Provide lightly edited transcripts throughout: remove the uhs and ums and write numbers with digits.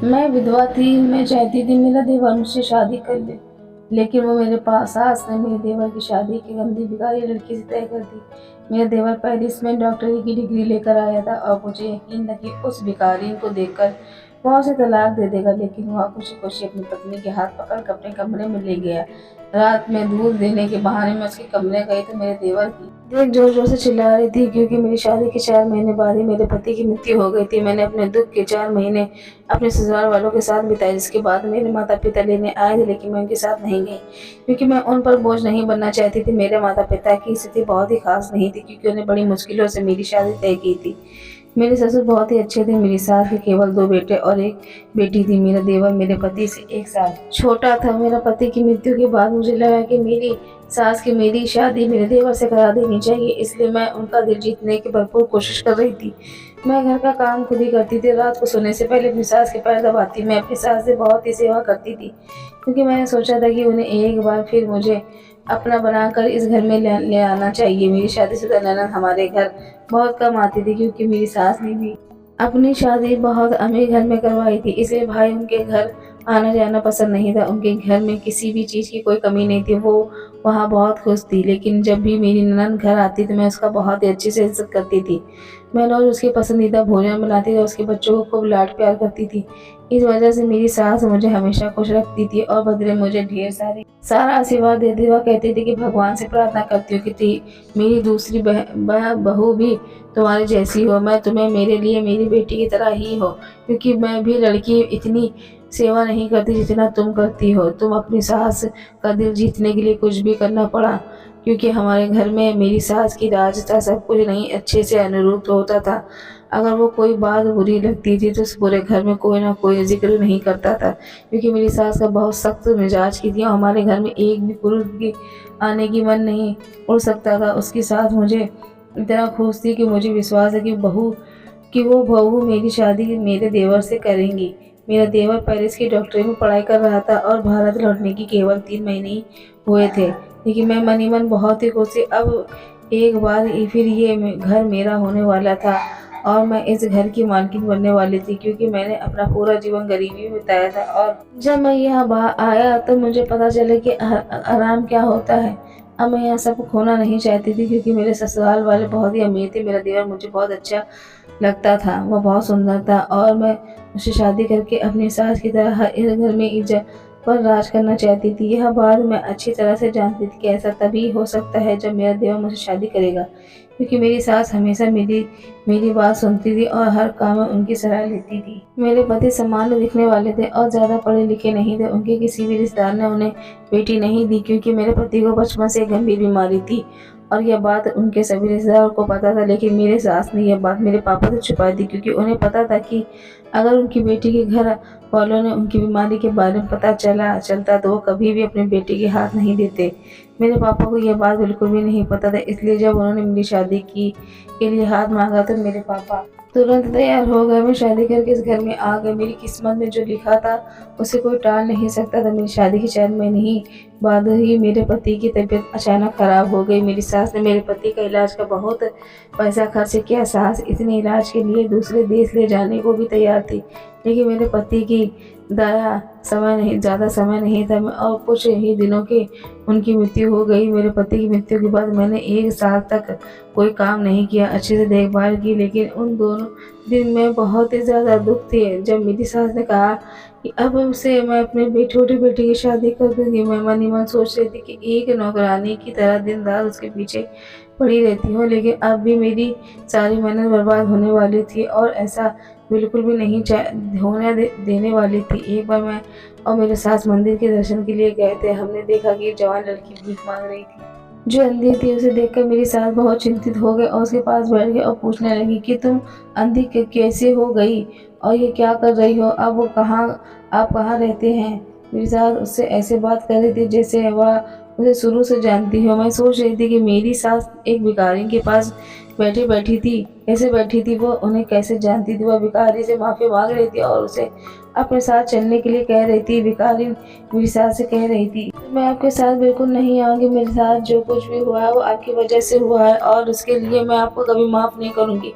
मैं विधवा थी, मैं चाहती थी मेरा देवर मुझसे शादी कर ले, लेकिन वो मेरे पास सास ने मेरे देवर की शादी की गंदी बिगाड़ी लड़की से तय कर दी। मेरा देवर पेरिस में डॉक्टरी की डिग्री लेकर आया था और मुझे यकीन था कि उस भिखारी को देखकर वो उसे तलाक दे देगा, लेकिन वह खुशी-खुशी अपनी पत्नी के हाथ पकड़ अपने कमरे में ले गया। रात में दूध देने के बहाने मैं उसके कमरे गई तो मेरे देवर की देख जोर-जोर से चिल्ला रही थी, क्योंकि मेरी शादी के 4 महीने बाद ही मेरे पति की मृत्यु हो गई थी। मैंने अपने दुःख के 4 महीने अपने ससुराल वालों के साथ बिताए, जिसके बाद मेरे माता-पिता लेने आए थे, लेकिन मैं उनके साथ नहीं गई, क्योंकि मैं उन पर बोझ नहीं बनना चाहती थी। मेरे माता-पिता की स्थिति बहुत ही ख़ास नहीं थी, क्योंकि उन्हें बड़ी मुश्किलों से मेरी शादी तय की थी। मेरे ससुर बहुत ही अच्छे थे। मेरी सास के केवल 2 बेटे और 1 बेटी थी। मेरा देवर मेरे पति से 1 साल छोटा था। मेरा पति की मृत्यु के बाद मुझे लगा कि मेरी सास की मेरी शादी मेरे देवर से करा देनी चाहिए, इसलिए मैं उनका दिल जीतने की भरपूर कोशिश कर रही थी। मैं घर का काम खुद ही करती थी। रात को सोने से पहले अपनी सास के पैर दबाती। मैं अपनी सास से बहुत ही सेवा करती थी, क्योंकि मैंने सोचा था कि उन्हें एक बार फिर मुझे अपना बनाकर इस घर में ले आना चाहिए। मेरी शादीशुदा ननद हमारे घर बहुत कम आती थी, क्योंकि मेरी सास ने भी अपनी शादी बहुत अमीर घर में करवाई थी, इसलिए भाई उनके घर आना-जाना पसंद नहीं था। उनके घर में किसी भी चीज़ की कोई कमी नहीं थी, वो वहाँ बहुत खुश थी। लेकिन जब भी मेरी ननद घर आती तो मैं उसका बहुत ही अच्छे से इज़्ज़त करती थी। मैं रोज़ उसके पसंदीदा भोजन बनाती और उसके बच्चों को खूब लाड-प्यार करती थी। इस वजह से मेरी सास मुझे हमेशा खुश रखती थी और बदले मुझे ढेर सारा आशीर्वाद देती। वह कहती थी कि भगवान से प्रार्थना करती हूँ कि मेरी दूसरी बहू भी तुम्हारी जैसी हो। मैं तुम्हें मेरे लिए मेरी बेटी की तरह ही हो, क्योंकि मैं भी लड़की इतनी सेवा नहीं करती जितना तुम करती हो। तुम अपनी सास का दिल जीतने के लिए कुछ भी करना पड़ा, क्योंकि हमारे घर में मेरी सास की राज था, सब कुछ नहीं अच्छे से अनुरूप होता था। अगर वो कोई बात बुरी लगती थी तो उस पूरे घर में कोई ना कोई ज़िक्र नहीं करता था, क्योंकि मेरी सास का बहुत सख्त मिजाज की थी और हमारे घर में एक भी पुरुष की आने की मन नहीं उड़ सकता था। उसकी सास मुझे इतना खुश थी कि मुझे विश्वास है कि वो बहू मेरी शादी मेरे देवर से करेंगी। मेरा देवर पेरिस की डॉक्टरी में पढ़ाई कर रहा था और भारत लौटने की केवल 3 महीने ही हुए थे, लेकिन मैं मन ही मन बहुत ही खुश थी। अब एक बार फिर ये घर मेरा होने वाला था और मैं इस घर की मालकिन बनने वाली थी, क्योंकि मैंने अपना पूरा जीवन गरीबी में बिताया था और जब मैं यहाँ आया तो मुझे पता चला कि आराम क्या होता है। अब मैं यहाँ सब खोना नहीं चाहती थी, क्योंकि मेरे ससुराल वाले बहुत ही अमीर थे। मेरा देवर मुझे बहुत अच्छा लगता था, वो बहुत सुंदर था और मैं उससे शादी करके अपनी सास की तरह हर इस घर में इज़्ज़त पर राज करना चाहती थी। यह बात मैं अच्छी तरह से जानती थी कि ऐसा तभी हो सकता है जब मेरा देवर मुझसे शादी करेगा, क्योंकि मेरी सास हमेशा मेरी बात सुनती थी और हर काम में उनकी सलाह लेती थी। मेरे पति सामान्य दिखने वाले थे और ज़्यादा पढ़े लिखे नहीं थे। उनके किसी भी रिश्तेदार ने उन्हें बेटी नहीं दी, क्योंकि मेरे पति को बचपन से एक गंभीर बीमारी थी और यह बात उनके सभी रिश्तेदारों को पता था। लेकिन मेरी सास ने यह बात मेरे पापा से छुपा दी, क्योंकि उन्हें पता था कि अगर उनकी बेटी के घर वालों ने उनकी बीमारी के बारे में पता चलता तो वो कभी भी अपनी बेटी के हाथ नहीं देते। मेरे पापा को यह बात बिल्कुल भी नहीं पता था, इसलिए जब उन्होंने मेरी शादी के लिए हाथ मांगा तो मेरे पापा तुरंत तैयार हो गए। मैं शादी करके इस घर में आ गई। मेरी किस्मत में जो लिखा था उसे कोई टाल नहीं सकता था। मेरी शादी के 4 महीने ही बाद ही मेरे पति की तबीयत अचानक खराब हो गई। मेरी सास ने मेरे पति का इलाज का बहुत पैसा खर्च किया। सास इतने इलाज के लिए दूसरे देश ले जाने को भी तैयार थी, लेकिन मेरे पति की दया ज़्यादा समय नहीं था और कुछ ही दिनों के उनकी मृत्यु हो गई। मेरे पति की मृत्यु के बाद मैंने 1 साल तक कोई काम नहीं किया, अच्छे से देखभाल की, लेकिन उन दोनों दिन में बहुत ही ज़्यादा दुःख थे। जब मेरी सास ने कहा कि अब से मैं अपने छोटे बेटे की शादी कर दूँगी, मैं मन ही मन सोच रही थी कि एक नौकरानी की तरह दिन-रात उसके पीछे पड़ी रहती हूँ, लेकिन अब भी मेरी सारी मेहनत बर्बाद होने वाली थी और ऐसा बिल्कुल भी नहीं देने वाली थी। एक बार मैं और मेरे सास मंदिर के दर्शन के लिए गए थे। हमने देखा कि एक जवान लड़की भीख मांग रही थी, जो अंधी थी। उसे देखकर मेरी सास बहुत चिंतित हो गई और उसके पास बैठ गई और पूछने लगी कि तुम अंधी कैसे हो गई और ये क्या कर रही हो? आप कहाँ रहते हैं? मेरी सास उससे ऐसे बात कर रही थी जैसे वह उसे शुरू से जानती हो। मैं सोच रही थी कि मेरी सास एक भिखारी के पास बैठी थी, कैसे बैठी थी वो, उन्हें कैसे जानती थी। वह भिखारी से माफ़ी मांग रही थी और उसे अपने साथ चलने के लिए कह रही थी। भिखारी मेरी सास से कह रही थी मैं आपके साथ बिल्कुल नहीं आऊँगी। मेरे साथ जो कुछ भी हुआ है वो आपकी वजह से हुआ है और उसके लिए मैं आपको कभी माफ़ नहीं करूँगी।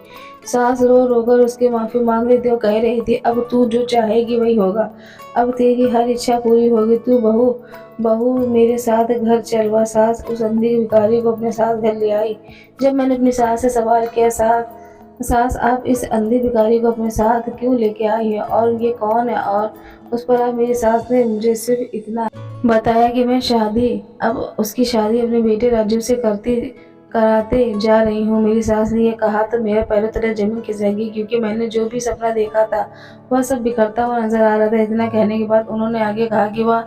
सास रो-रो कर उसकी माफ़ी माँग रही थी और कह रही थी, अब तू जो चाहेगी वही होगा। अब तेरी हर इच्छा पूरी होगी। तू बहू बहू मेरे साथ घर चलवा। सास उस अंधी भिखारी को अपने साथ घर ले आई। जब मैंने अपनी सास से सवाल किया, सास आप इस अंधी भिखारी को अपने साथ क्यों लेके आई हैं और ये कौन है? और उस पर आप मेरी सास ने मुझे सिर्फ़ इतना बताया कि मैं अब उसकी शादी अपने बेटे राजू से कराते जा रही हूँ। मेरी सास ने ये कहा तो मेरा पैरों तले ज़मीन खिसक गई, क्योंकि मैंने जो भी सपना देखा था वह सब बिखरता हुआ नज़र आ रहा था। इतना कहने के बाद उन्होंने आगे कहा कि वह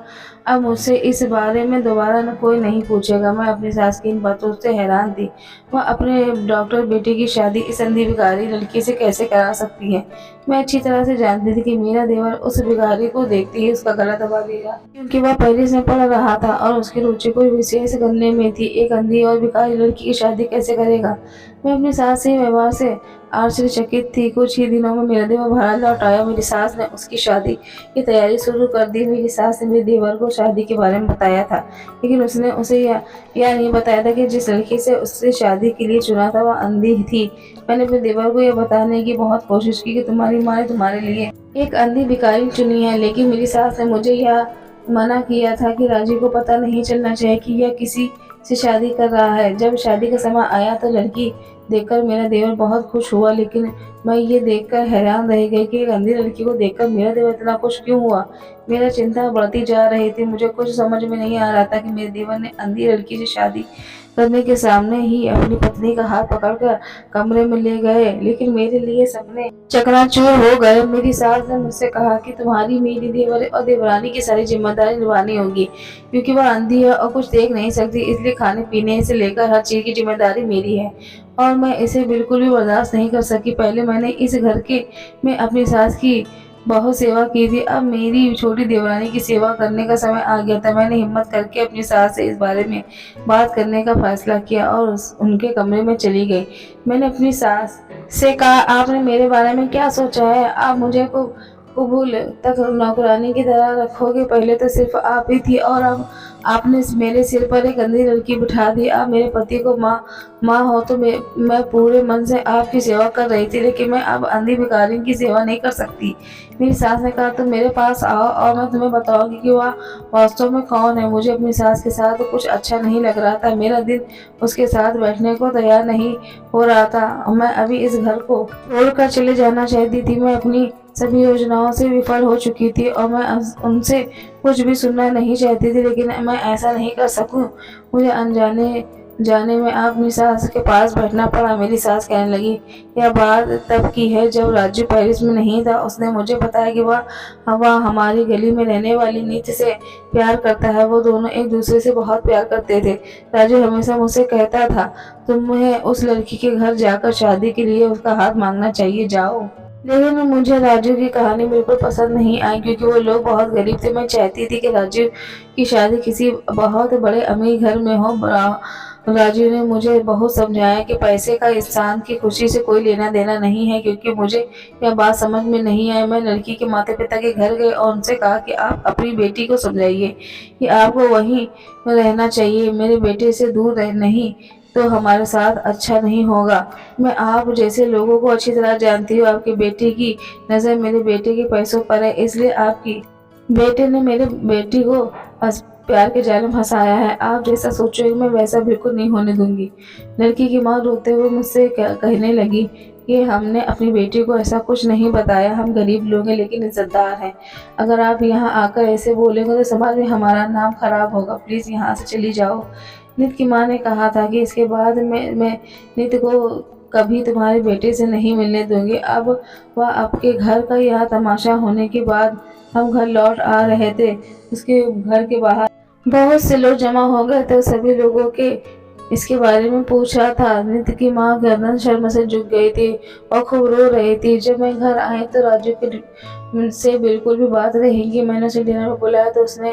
अब मुझसे इस बारे में दोबारा कोई नहीं पूछेगा। मैं अपनी सास की इन बातों से हैरान थी। वह अपने डॉक्टर बेटे की शादी इस अंधी भिखारी लड़की से कैसे करा सकती है? मैं अच्छी तरह से जानती थी कि मेरा देवर उस भिखारी को देखते ही उसका गला दबा देगा, क्योंकि वह पेरिस में पढ़ रहा था और उसकी रुचि कोई विशेष करने में थी। एक अंधी और भिखारी लड़की की शादी कैसे करेगा? मैं अपनी सास के व्यवहार से आश्चर्यचकित थी। कुछ ही दिनों में मेरा देवर भारत लौट आया। मेरी सास ने उसकी शादी की तैयारी शुरू कर दी। मेरी सास ने मेरे देवर को शादी के बारे में बताया था, लेकिन उसने उसे यह नहीं बताया था कि जिस लड़की से उससे शादी के लिए चुना था वह अंधी थी। मैंने अपने देवर को यह बताने की बहुत कोशिश की कि तुम्हारी माँ ने तुम्हारे लिए एक अंधी भिखारी चुनी है, लेकिन मेरी सास ने मुझे यह मना किया था कि राजू को पता नहीं चलना चाहिए कि यह किसी से शादी कर रहा है। जब शादी का समय आया तो लड़की देखकर मेरा देवर बहुत खुश हुआ, लेकिन मैं ये देखकर हैरान रह गई कि एक अंधी लड़की को देखकर मेरा देवर इतना खुश क्यों हुआ। मेरा चिंता बढ़ती जा रही थी। मुझे कुछ समझ में नहीं आ रहा था कि मेरे देवर ने अंधी लड़की से शादी करने के सामने ही अपनी पत्नी का हाथ पकड़कर कमरे में ले गए, लेकिन मेरे लिए सपने चकनाचूर हो गए। मेरी सास ने मुझसे कहा कि तुम्हारी मेरी देवर और देवरानी की सारी जिम्मेदारी निभानी होगी, क्योंकि वह अंधी है और कुछ देख नहीं सकती, इसलिए खाने पीने से लेकर हर चीज़ की जिम्मेदारी मेरी है और मैं इसे बिल्कुल भी बर्दाश्त नहीं कर सकी। पहले मैंने इस घर के में अपनी सास की बहुत सेवा की थी, अब मेरी छोटी देवरानी की सेवा करने का समय आ गया था। मैंने हिम्मत करके अपनी सास से इस बारे में बात करने का फैसला किया और उनके कमरे में चली गई। मैंने अपनी सास से कहा, आपने मेरे बारे में क्या सोचा है? आप मुझे को कबूल तक नौकरानी की तरह रखोगे? पहले तो सिर्फ आप ही थी और अब आपने मेरे सिर पर एक अंधी लड़की बिठा दी। आप मेरे पति को माँ हो तो मैं पूरे मन से आपकी सेवा कर रही थी, लेकिन मैं अब अंधी भिखारी की सेवा नहीं कर सकती। मेरी सास ने कहा, तुम मेरे पास आओ और मैं तुम्हें बताऊंगी कि वह वास्तव में कौन है। मुझे अपनी सास के साथ कुछ अच्छा नहीं लग रहा था। मेरा दिल उसके साथ बैठने को तैयार नहीं हो रहा था। मैं अभी इस घर को छोड़कर चले जाना चाहती थी। मैं अपनी सभी योजनाओं से विफल हो चुकी थी और मैं उनसे कुछ भी सुनना नहीं चाहती थी, लेकिन मैं ऐसा नहीं कर सकूं। मुझे अनजाने जाने में अपनी सास के पास बैठना पड़ा। मेरी सास कहने लगी, यह बात तब की है जब राजू पेरिस में नहीं था। उसने मुझे बताया कि वह हमारी गली में रहने वाली नीति से प्यार करता है। वो दोनों एक दूसरे से बहुत प्यार करते थे। राजू हमेशा मुझसे कहता था, तुम्हें उस लड़की के घर जाकर शादी के लिए उसका हाथ मांगना चाहिए, जाओ। लेकिन मुझे राजू की कहानी बिल्कुल पसंद नहीं आई, क्योंकि वो लोग बहुत गरीब थे। मैं चाहती थी कि राजू की शादी किसी बहुत बड़े अमीर घर में हो। राजू ने मुझे बहुत समझाया कि पैसे का इंसान की खुशी से कोई लेना देना नहीं है, क्योंकि मुझे यह बात समझ में नहीं आई। मैं लड़की के माता पिता के घर गई और उनसे कहा कि आप अपनी बेटी को समझाइए कि आपको वहीं रहना चाहिए, मेरे बेटे से दूर नहीं तो हमारे साथ अच्छा नहीं होगा। मैं आप जैसे लोगों को अच्छी तरह जानती हूँ। आपके बेटे की नज़र मेरे बेटे के पैसों पर है, इसलिए आपकी बेटे ने मेरे बेटी को प्यार के जाल में फंसाया है। आप जैसा सोचोगे मैं वैसा बिल्कुल नहीं होने दूंगी। लड़की की माँ रोते हुए मुझसे कहने लगी कि हमने अपनी बेटी को ऐसा कुछ नहीं बताया। हम गरीब लोग हैं लेकिन इज्जतदार हैं। अगर आप यहाँ आकर ऐसे बोलेंगे तो समाज में हमारा नाम खराब होगा। प्लीज़ यहाँ से चली जाओ। नित की माँ ने कहा था कि इसके बाद मैं नित को कभी तुम्हारे बेटे से नहीं मिलने दूंगी। अब वह आपके घर का यह तमाशा होने के बाद हम घर लौट आ रहे थे। उसके घर के बाहर बहुत से लोग जमा हो गए थे। सभी लोगों के इसके बारे में पूछा था। नित्य की माँ गर्दन शर्म से झुक गई थी और खूब रो रही थी। जब मैं घर आई तो राजू के से बिल्कुल भी बात नहीं की। मैंने उसे डिनर पर बुलाया तो उसने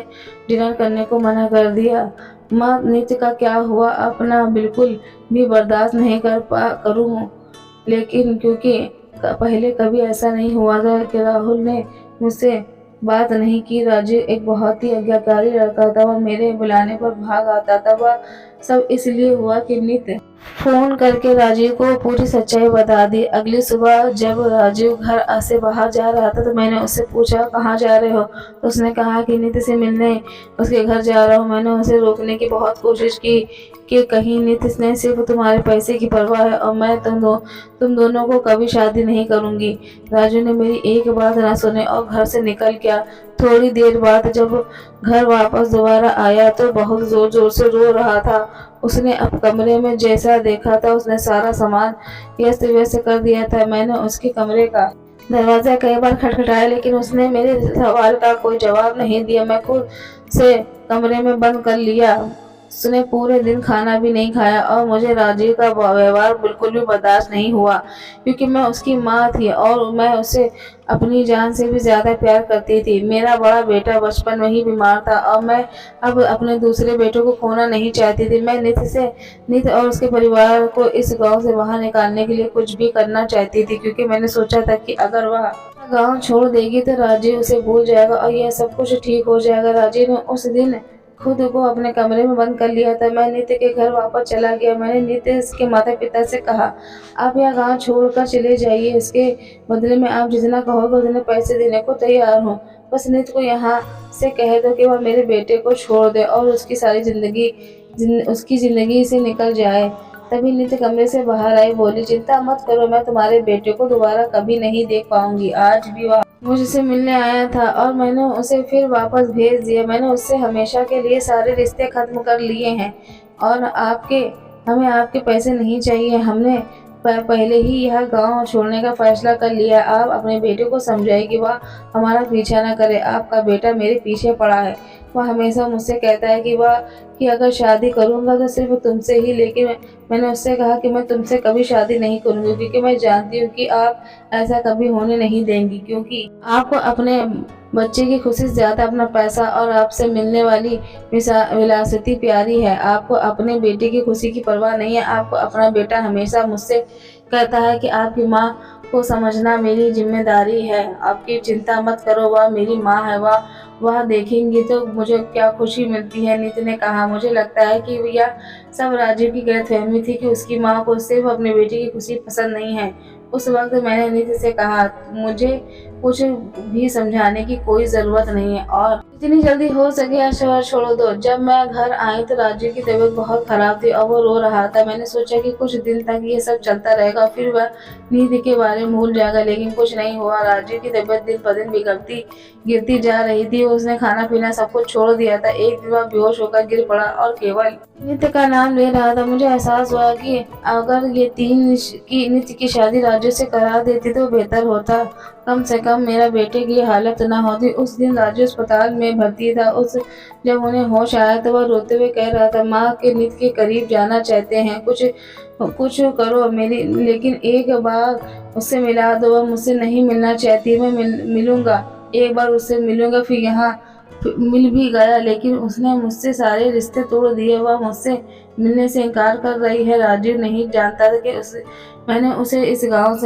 डिनर करने को मना कर दिया। माँ, नित्य का क्या हुआ? अपना बिल्कुल भी बर्दाश्त नहीं करूँ, लेकिन क्योंकि पहले कभी ऐसा नहीं हुआ था कि राहुल ने मुझसे बात नहीं की। राजू एक बहुत ही आज्ञाकारी लड़का था, वह मेरे बुलाने पर भाग आता था। वह सब इसलिए हुआ कि नित्य फोन करके राजीव को पूरी सच्चाई बता दी। अगली सुबह जब राजीव घर से बाहर जा रहा था तो मैंने उससे पूछा, कहाँ जा रहे हो? तो उसने कहा कि नित्य से मिलने उसके घर जा रहा हूँ। मैंने उसे रोकने की बहुत कोशिश की कि कहीं नित्य ने सिर्फ तुम्हारे पैसे की परवाह है और मैं तुम दोनों को कभी शादी नहीं करूंगी। राजू ने मेरी एक बात न सुनी और घर से निकल गया। थोड़ी देर बाद जब घर वापस दोबारा आया तो बहुत जोर जोर से रो रहा था। उसने अब कमरे में जैसा देखा था उसने सारा सामान व्यस्त व्यस्त कर दिया था। मैंने उसके कमरे का दरवाजा कई बार खटखटाया लेकिन उसने मेरे सवाल का कोई जवाब नहीं दिया। मैं खुद से कमरे में बंद कर लिया। उसने पूरे दिन खाना भी नहीं खाया और मुझे राजीव का व्यवहार बिल्कुल भी बर्दाश्त नहीं हुआ, क्योंकि मैं उसकी माँ थी और मैं उसे अपनी जान से भी ज्यादा प्यार करती थी। मेरा बड़ा बेटा बचपन में ही बीमार था और मैं अब अपने दूसरे बेटों को खोना नहीं चाहती थी। मैं नित्य और उसके परिवार को इस गांव से बाहर निकालने के लिए कुछ भी करना चाहती थी, क्योंकि मैंने सोचा था कि अगर वह गांव छोड़ देगी तो राजीव उसे भूल जाएगा और यह सब कुछ ठीक हो जाएगा। राजीव ने उस दिन खुद को अपने कमरे में बंद कर लिया था। मैं नित्य के घर वापस चला गया। मैंने नित्य के माता पिता से कहा, आप यह गांव छोड़कर चले जाइए, इसके बदले में आप जितना कहोगे उतने पैसे देने को तैयार हूँ। बस नित्य को यहाँ से कह दो कि वह मेरे बेटे को छोड़ दे और उसकी जिंदगी से निकल जाए। तभी नित्य कमरे से बाहर आई, बोली, चिंता मत करो, मैं तुम्हारे बेटे को दोबारा कभी नहीं देख पाऊंगी। आज भी वह मुझसे मिलने आया था और मैंने उसे फिर वापस भेज दिया। मैंने उससे हमेशा के लिए सारे रिश्ते खत्म कर लिए हैं और हमें आपके पैसे नहीं चाहिए। हमने पहले ही यह गांव छोड़ने का फैसला कर लिया। आप अपने बेटे को समझाइए कि वह हमारा पीछा न करे। आपका बेटा मेरे पीछे पड़ा है। वह हमेशा मुझसे कहता है कि अगर शादी करूंगा तो सिर्फ तुमसे ही, लेकिन मैंने उससे कहा कि मैं तुमसे कभी शादी नहीं करूंगी, क्योंकि मैं जानती हूँ कि आप ऐसा कभी होने नहीं देंगी, क्योंकि आपको अपने बच्चे की खुशी से ज्यादा अपना पैसा और आपसे मिलने वाली विलासिता प्यारी है। आपको अपने बेटे की खुशी की परवाह नहीं है। आपको अपना बेटा हमेशा मुझसे कहता है कि आपकी माँ को समझना मेरी जिम्मेदारी है। आपकी चिंता मत करो, वह मेरी माँ है, वह देखेंगी तो मुझे क्या खुशी मिलती है। नित्य ने कहा, मुझे लगता है कि यह सब राजीव की गलतफहमी थी कि उसकी माँ को सिर्फ अपने बेटे की खुशी पसंद नहीं है। उस वक्त मैंने नित्य से कहा, मुझे कुछ भी समझाने की कोई जरूरत नहीं है और जितनी जल्दी हो सके यह शहर छोड़ दो। जब मैं घर आई तो राजू की तबीयत बहुत खराब थी और वो रो रहा था। मैंने सोचा कि कुछ दिन तक ये सब चलता रहेगा, फिर वह नींद के बारे में भूल जाएगा, लेकिन कुछ नहीं हुआ। राजू की तबीयत दिन पर दिन गिरती जा रही थी। उसने खाना पीना सब कुछ छोड़ दिया था। एक दिन वह बेहोश होकर गिर पड़ा और केवल नित्य का नाम ले रहा था। मुझे एहसास हुआ कि अगर नित्य की शादी राजू से करा देती तो बेहतर होता, कम से कम मेरा बेटे की हालत न होती। उस दिन राजू अस्पताल में भर्ती था। जब उन्हें होश आया तो वह रोते हुए कह रहा था, माँ के नित्य के करीब जाना चाहते हैं, कुछ करो मेरी, लेकिन एक बार उससे मिला दो। वह मुझसे नहीं मिलना चाहती। मैं मिलूंगा, एक बार उससे मिलूंगा। फिर यहाँ मिल भी गया, लेकिन उसने मुझसे सारे रिश्ते तोड़ दिए। वह मुझसे मिलने से इनकार कर रही है। राजू नहीं जानता था कि मैंने उसे इस गांव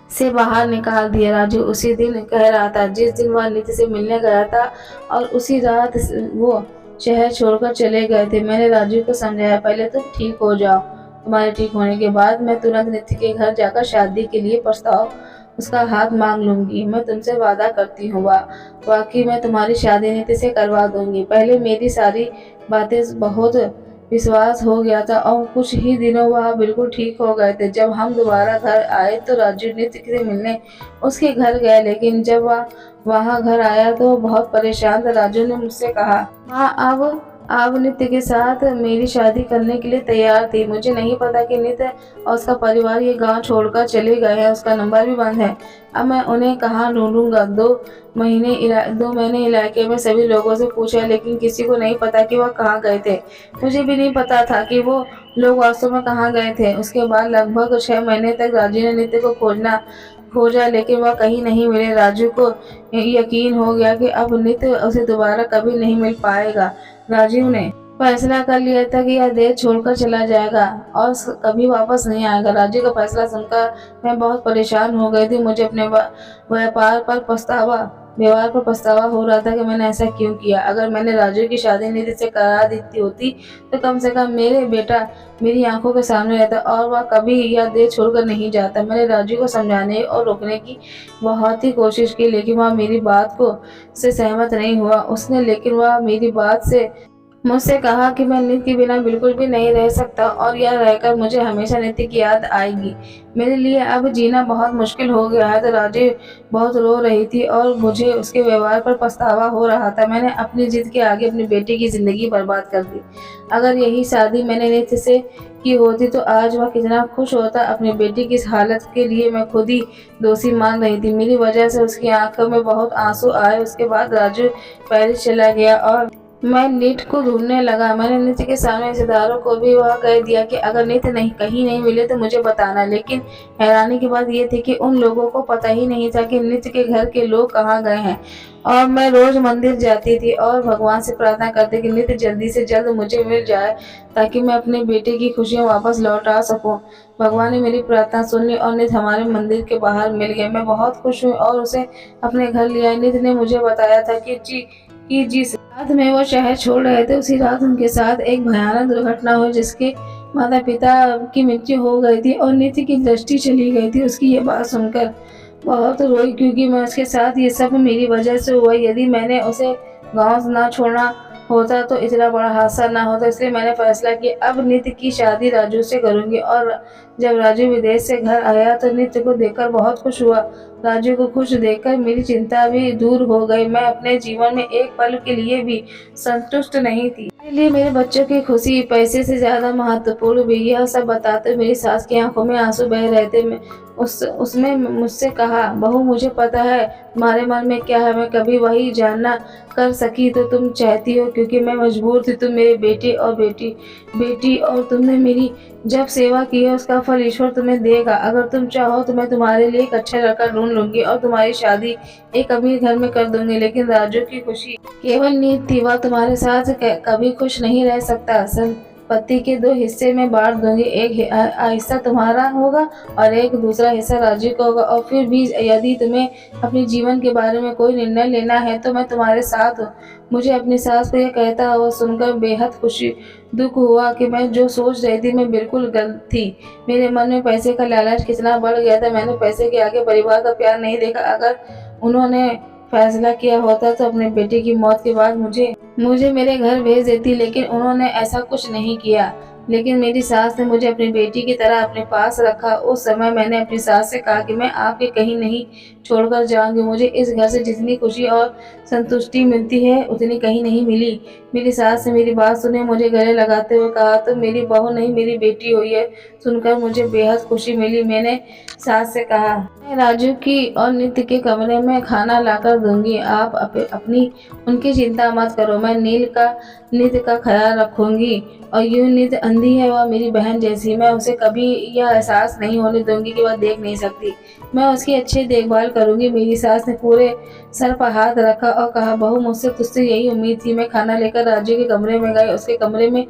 से बाहर निकाल दिया। राजू उसी दिन कह रहा था जिस दिन वह नित्य से मिलने गया था, और उसी रात वो शहर छोड़कर चले गए थे। मैंने राजू को समझाया, पहले तुम ठीक हो जाओ, तुम्हारे ठीक होने के बाद मैं तुरंत नित्य के घर जाकर शादी के लिए प्रस्ताव उसका हाथ मांग लूंगी। मैं तुमसे वादा करती हूँ, वाकई मैं तुम्हारी शादी नित्य से करवा दूंगी। पहले मेरी सारी बातें बहुत विश्वास हो गया था और कुछ ही दिनों वह बिल्कुल ठीक हो गए थे। जब हम दोबारा घर आए तो राजू नित्य से मिलने उसके घर गए, लेकिन जब वह वहाँ घर आया तो वो बहुत परेशान था। राजू ने मुझसे कहा, माँ अब नित्य के साथ मेरी शादी करने के लिए तैयार थी। मुझे नहीं पता कि नित्य और उसका परिवार ये गांव छोड़कर चले गए हैं। उसका नंबर भी बंद है। अब मैं उन्हें कहाँ ढूंढूंगा? 2 महीने इलाके में सभी लोगों से पूछा, लेकिन किसी को नहीं पता कि वह कहाँ गए थे। मुझे भी नहीं पता था कि वो लोग वास्तव में कहाँ गए थे। उसके बाद लगभग 6 महीने तक राजू ने नित्य को खोजा, लेकिन वह कहीं नहीं मिले। राजू को यकीन हो गया कि अब नित्य उसे दोबारा कभी नहीं मिल पाएगा। राजीव ने फैसला कर लिया था कि यह देश छोड़कर चला जाएगा और कभी वापस नहीं आएगा। राजू का फैसला सुनकर मैं बहुत परेशान हो गई थी। मुझे अपने व्यापार पर पछतावा व्यवहार पर पछतावा हो रहा था कि मैंने ऐसा क्यों किया। अगर मैंने राजू की शादी निधि से करा देती होती तो कम से कम मेरे बेटा मेरी आंखों के सामने रहता और वह कभी यह देश छोड़कर नहीं जाता। मैंने राजू को समझाने और रोकने की बहुत ही कोशिश की, लेकिन वह मेरी बात को से सहमत नहीं हुआ। उसने लेकिन वह मेरी बात से मुझसे कहा कि मैं नित्य के बिना बिल्कुल भी नहीं रह सकता और यह रहकर मुझे हमेशा नित्य की याद आएगी। मेरे लिए अब जीना बहुत मुश्किल हो गया है। तो राजू बहुत रो रही थी और मुझे उसके व्यवहार पर पछतावा हो रहा था। मैंने अपनी जिद के आगे अपनी बेटी की जिंदगी बर्बाद कर दी। अगर यही शादी मैंने नित्य से की होती तो आज वह कितना खुश होता। अपनी बेटी की इस हालत के लिए मैं खुद ही दोषी मान रही थी। मेरी वजह से उसकी आंखों में बहुत आंसू आए। उसके बाद राजू पेरिस चला गया और मैं नित को ढूंढने लगा। मैंने नित के सामने रिश्तेदारों को भी वह कह दिया कि अगर नित कहीं नहीं मिले तो मुझे बताना। लेकिन हैरानी की बात यह थी कि उन लोगों को पता ही नहीं था कि नित के घर के लोग कहाँ गए हैं। और मैं रोज मंदिर जाती थी और भगवान से प्रार्थना करती कि नित जल्दी से जल्द मुझे मिल जाए ताकि मैं अपने बेटे की खुशियाँ वापस लौटा सकूं। भगवान ने मेरी प्रार्थना सुन ली और नित हमारे मंदिर के बाहर मिल गया। मैं बहुत खुश हुई और उसे अपने घर लिया। नित ने मुझे बताया था कि जिस रात में वो शहर छोड़ रहे थे उसी रात उनके साथ एक भयानक दुर्घटना हुई जिसके माता पिता की मृत्यु हो गई थी और नित्य की दृष्टि चली गई थी। उसकी ये बात सुनकर बहुत रोई क्योंकि मैं उसके साथ ये सब मेरी वजह से हुआ। यदि मैंने उसे गांव ना छोड़ना होता तो इतना बड़ा हादसा ना होता। इसलिए मैंने फैसला किया अब नित्य की शादी राजू से करूंगी। और जब राजू विदेश से घर आया तो नित्य को देखकर बहुत खुश हुआ। राजू को खुश देखकर मेरी चिंता भी दूर हो गई। मैं अपने जीवन में एक पल के लिए भी संतुष्ट नहीं थी। मेरे लिए मेरे बच्चों की खुशी पैसे से ज्यादा महत्वपूर्ण भी। यह सब बताते मेरी सास की आंखों में आंसू बह रहे थे। उसमें मुझसे कहा, बहू मुझे पता है तुम्हारे मन में क्या है। मैं कभी वही जानना कर सकी तो तुम चाहती हो क्योंकि मैं मजबूर थी। तुम मेरे बेटी और तुमने मेरी जब सेवा की है उसका फल ईश्वर तुम्हें देगा। अगर तुम चाहो तो मैं तुम्हारे लिए एक अच्छा लड़का ढूंढ लूंगी और तुम्हारी शादी एक अमीर घर में कर दूंगी। लेकिन राजू की खुशी केवल नींद थी। वह तुम्हारे साथ कभी खुश नहीं रह सकता। संपत्ति के 2 हिस्से में बांट दूंगी। एक हिस्सा तुम्हारा होगा और एक दूसरा हिस्सा राजू का होगा। और फिर भी यदि तुम्हें अपने जीवन के बारे में कोई निर्णय लेना है तो मैं तुम्हारे साथ हूँ। मुझे अपनी सास को यह कहता हुआ सुनकर बेहद दुख हुआ कि मैं जो सोच रही थी मैं बिल्कुल गलत थी। मेरे मन में पैसे का लालच कितना बढ़ गया था। मैंने पैसे के आगे परिवार का प्यार नहीं देखा। अगर उन्होंने फैसला किया होता तो अपने बेटे की मौत के बाद मुझे मेरे घर भेज देती, लेकिन उन्होंने ऐसा कुछ नहीं किया। लेकिन मेरी सास ने मुझे अपनी बेटी की तरह अपने पास रखा। उस समय मैंने अपनी सास से कहा कि मैं आपके कहीं नहीं छोड़कर जाऊंगी। मुझे इस घर से जितनी खुशी और संतुष्टि मिलती है उतनी कहीं नहीं मिली। मेरी सास ने मेरी बात सुनी, मुझे गले लगाते हुए कहा, तो मेरी बहू नहीं मेरी बेटी हुई है। सुनकर मुझे बेहद खुशी मिली। मैंने सास से कहा, मैं राजू की और नित्य के कमरे में खाना लाकर दूंगी। आप अपनी उनकी चिंता मत करो। मैं नित्य का ख्याल रखूंगी। और यूं नित्य अंधी है, वह मेरी बहन जैसी। मैं उसे कभी यह एहसास नहीं होने दूंगी कि वह देख नहीं सकती। मैं उसकी अच्छी देखभाल करूंगी। मेरी सास ने पूरे सर पर हाथ रखा और कहा, बहू मुझसे तुझसे यही उम्मीद थी। मैं खाना लेकर राजू के कमरे में गई। उसके कमरे में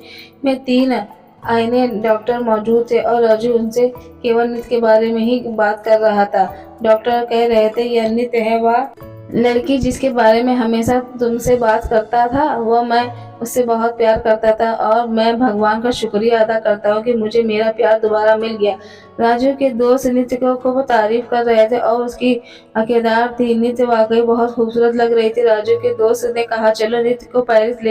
3 आईने डॉक्टर मौजूद थे और राजू उनसे केवल नित्य के बारे में ही बात कर रहा था। डॉक्टर कह रहे थे, यह नित्य है वह लड़की जिसके बारे में हमेशा तुमसे बात करता था। वह मैं उससे बहुत प्यार करता था और मैं भगवान का शुक्रिया अदा करता हूँ कि मुझे मेरा प्यार दोबारा मिल गया। राजू के दोस्त नित्य को खूब तारीफ कर रहे थे और उसकी हकदार थी। नित्य वाकई बहुत खूबसूरत लग रही थी। राजू के दोस्त ने कहा, चलो नित्य को पेरिस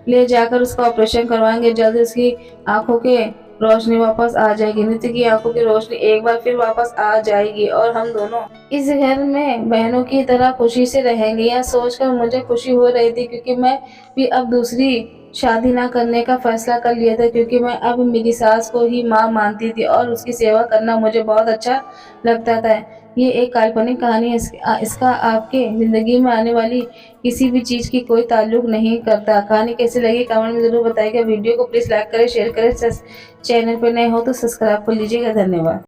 ले जाकर उसका ऑपरेशन करवाएंगे। जल्द उसकी आंखों के रोशनी वापस आ जाएगी। नित्य की आंखों की रोशनी एक बार फिर वापस आ जाएगी और हम दोनों इस घर में बहनों की तरह खुशी से रहेंगे। यह सोचकर मुझे खुशी हो रही थी क्योंकि मैं भी अब दूसरी शादी ना करने का फैसला कर लिया था, क्योंकि मैं अब मेरी सास को ही माँ मानती थी और उसकी सेवा करना मुझे बहुत अच्छा लगता था। ये एक काल्पनिक कहानी है। इसका आपके जिंदगी में आने वाली किसी भी चीज की कोई ताल्लुक नहीं करता। कहानी कैसी लगी कमेंट में जरूर बताइएगा। वीडियो को प्लीज लाइक करें, शेयर करें। चैनल पर नए हो तो सब्सक्राइब कर लीजिएगा। धन्यवाद।